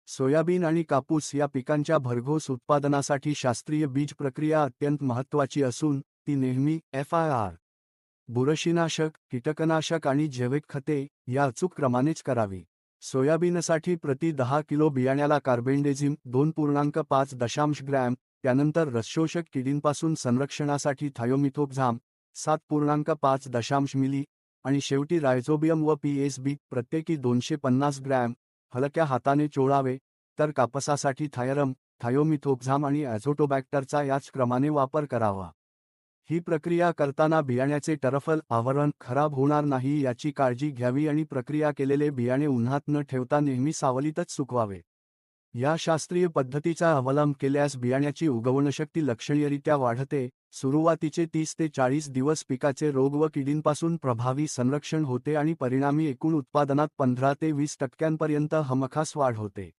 Soybean आणि कापूस या पिकांच्या भरघोस उत्पादनासाठी शास्त्रीय बीज प्रक्रिया अत्यंत महत्त्वाची असून ती नेहमी FIR, बुरशीनाशक, कीटकनाशक आणि जैविक खते या अचूक क्रमानेच करावी. सोयाबीनसाठी प्रति 10 किलो बियाण्याला कार्बेंडेझिम 2.5 ग्रॅम, त्यानंतर रसशोषक किडींपासून संरक्षणासाठी थायोमिथोक्झाम 7.5 मिली आणि शेवटी रायझोबियम व PSB प्रत्येकी 250 ग्रॅम हलक्या हाताने चोळावे. तर कापसासाठी थायरम, थायोमिथोक्झाम आणि ॲझोटोबॅक्टरचा याच क्रमाने वापर करावा. ही प्रक्रिया करताना बियाण्याचे टरफल आवरण खराब होणार नाही याची काळजी घ्यावी आणि प्रक्रिया केलेले बियाणे उन्हात न ठेवता नेहमी सावलीतच सुकवावे. या शास्त्रीय पद्धतीचा अवलंब केल्यास बियाण्याची उगवणशक्ती लक्षणीयरित्या वाढते. सुरुवातीचे 30 ते 40 दिवस पिकाचे रोग व किडींपासून प्रभावी संरक्षण होते आणि परिणामी एकूण उत्पादनात 15 ते 20% हमखास वाढ होते.